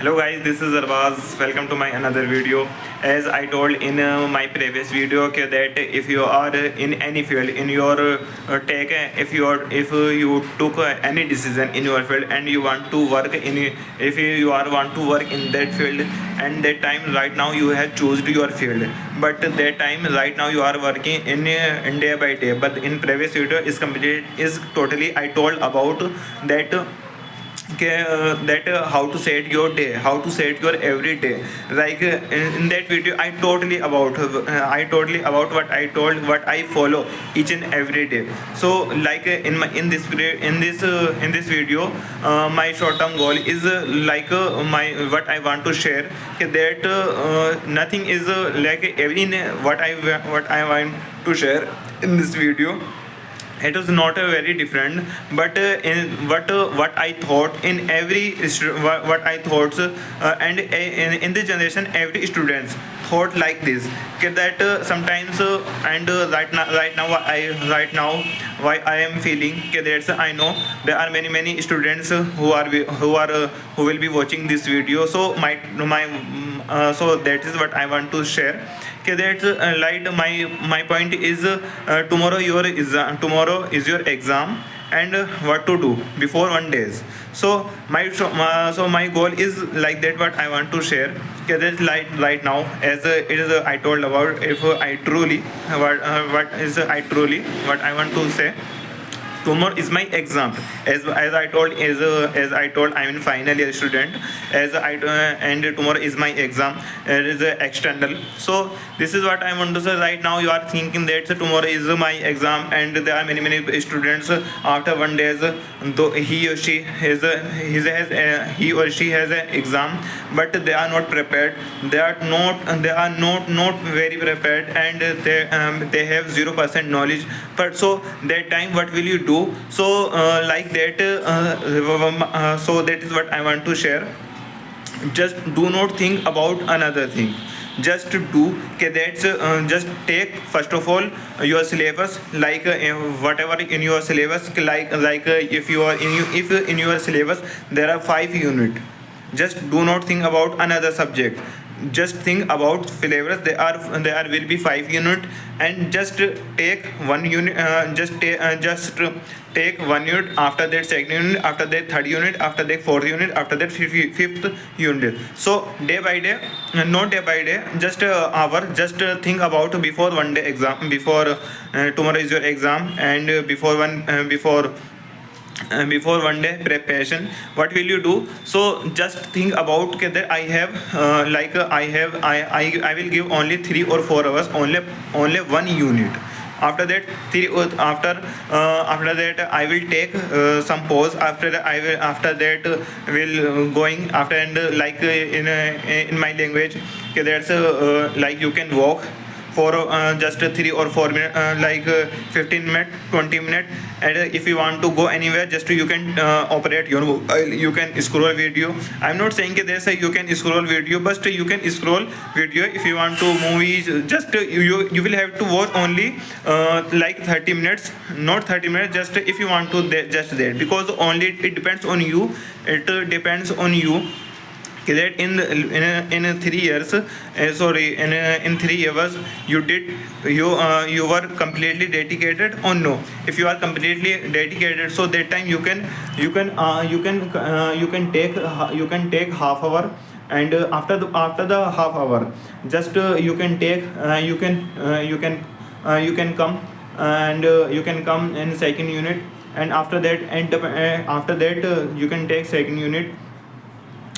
Hello guys, this is Arvaz. Welcome to my another video. As I told in my previous video, okay, that if you are in any field in your take, if you took any decision in your field and you want to work in, if you are want to work in that field, and that time right now you have chosen your field, but that time right now you are working in day by day. But in previous video is totally I told about that how to set your day, how to set your every day. Like in that video I totally about what I follow each and every day. So like in this video, my short term goal is my what I want to share, that nothing is like every what I want to share in this video. It was not a very different, but in what I thought in every what I thought, and in this generation every students thought like this, okay, that sometimes and right now why I am feeling, okay, that's I know there are many students who will be watching this video. So so that is what I want to share. Okay, that's like my point is, tomorrow is your exam, and what to do before 1 days. So my goal is like that what I want to share. Okay, that's like right now, as it is I told about, if I truly what I want to say. Tomorrow is my exam. As I told, I'm in final year student. And tomorrow is my exam. It is external. So this is what I want to say. Right now you are thinking that tomorrow is my exam, and there are many students after 1 day, though he or she has an exam, but they are not prepared. They are not very prepared, and they have 0% knowledge. But so that time what will you do? So like that, so that is what I want to share. Just do not think about another thing, just do, okay, that's just take first of all your syllabus, like whatever in your syllabus, like if you are if in your syllabus there are 5 unit, just do not think about another subject. Just think about syllabus. There will be 5 unit, and just take 1 unit. Just take 1 unit. After that second unit. After that third unit. After that fourth unit. After that fifth unit. So day by day, not day by day. Just hour. Just think about before 1 day exam. Before tomorrow is your exam, and before 1 day preparation, what will you do? So just think about, okay, that I have I will give only 3 or 4 hours, only 1 unit. After that after that I will take some pause. After that will going after, and in my language, okay, that's like you can walk for just 3 or 4 minutes, 15 minutes, 20 minutes. And if you want to go anywhere, just you can operate your mobile, you can scroll video. I'm not saying that there's a you can scroll video, but you can scroll video. If you want to movies, just you will have to watch only 30 minutes, not 30 minutes. Just if you want to just there, because only it depends on you. It depends on you, that in 3 years, in 3 years you were completely dedicated or no. If you are completely dedicated, so that time you can take half hour, and after the half hour, just you can come, and you can come in second unit. And after that, you can take second unit.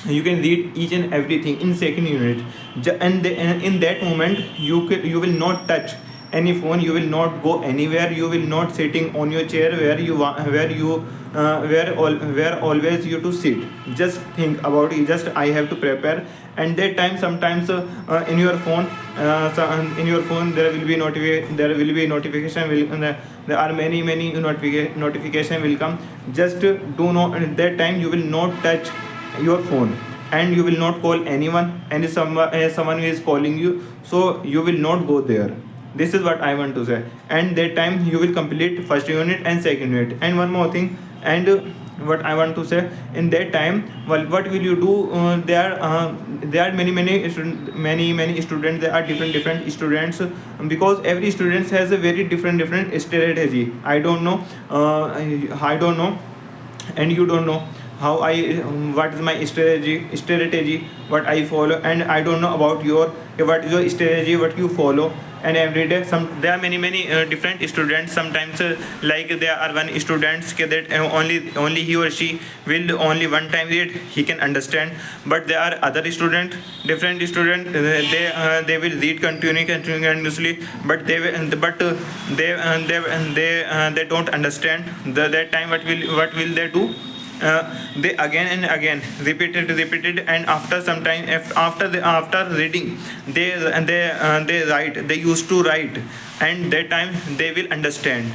You can read each and everything in second unit. And in that moment you will not touch any phone. You will not go anywhere. You will not sitting on your chair where always you to sit. Just think about it. Just I have to prepare. And that time sometimes in your phone, there will be notification. There are many notification will come. Just do not, at that time you will not touch your phone, and you will not call anyone, and if someone is calling you, so you will not go there. This is what I want to say. And that time you will complete first unit and second unit. And one more thing, and what I want to say, in that time, well, what will you do? There are many students. There are different students, because every student has a very different strategy. I don't know, and you don't know how I what is my strategy what I follow, and I don't know about your what is your strategy what you follow. And every day there are many different students. Sometimes like there are one students that only he or she will only one time read, he can understand. But there are other students, different students, they will read continuously, but they don't understand. That time what will they do? They again and again repeated, and after some time, after reading, they write, they used to write, and that time they will understand.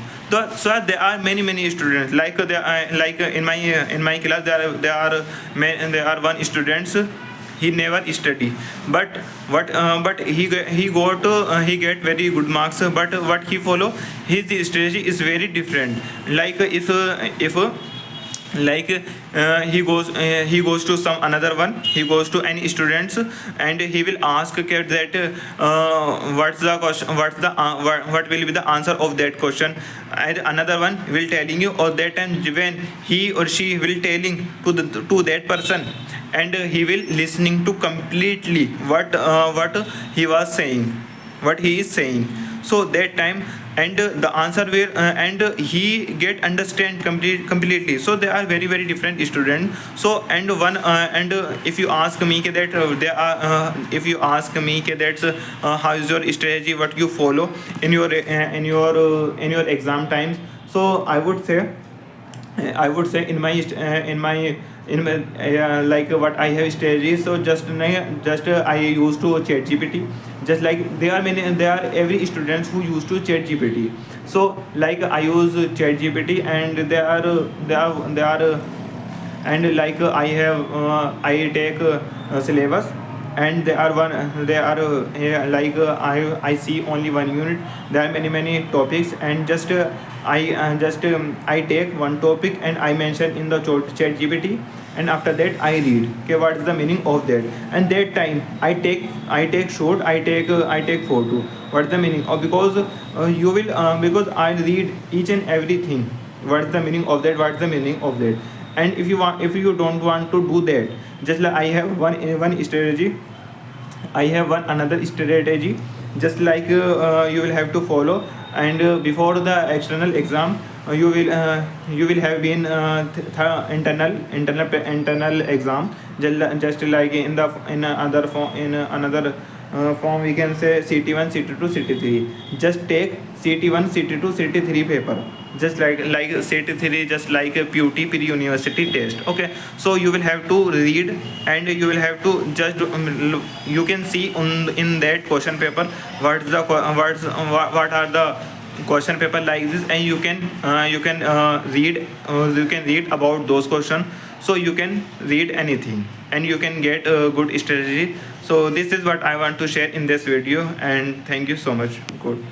So there are many students, like in my class, there are one students, he never study, but he get very good marks. But what he follow, his strategy is very different. Like if he goes to some another one, he goes to any students, and he will ask that what's the question, what will be the answer of that question. And another one will telling you, or that time when he or she will telling to that person, and he will listening to completely what he was saying, what he is saying. So that time, and the answer will and he get understand completely. So they are very different students. So and one and if you ask me that they are if you ask me that's how is your strategy, what you follow in your exam times. So I would say in my like what I have strategy. So just I used to chat GPT. Just like there are every students who used to chat GPT. So like I use chat GPT, and there are and like I take syllabus, and I see only one unit. There are many topics, and I take one topic and I mention in the chat GPT, and after that I read, okay, what is the meaning of that. And that time I take short, I take photo, what is the meaning of, because I read each and everything, what is the meaning of that, what is the meaning of that. And if you don't want to do that, just like I have one strategy, I have one another strategy, just like you will have to follow. And before the external exam, you will have been internal exam, just like in another form, we can say CT1, CT2, CT3. Just take CT1, CT2, CT3 paper, just like CT3, just like a PUT, pre-university test. Okay, so you will have to read, and you will have to just you can see in that question paper what are the question paper like this, and you can read about those questions. So you can read anything, and you can get a good strategy. So this is what I want to share in this video, and thank you so much. Good.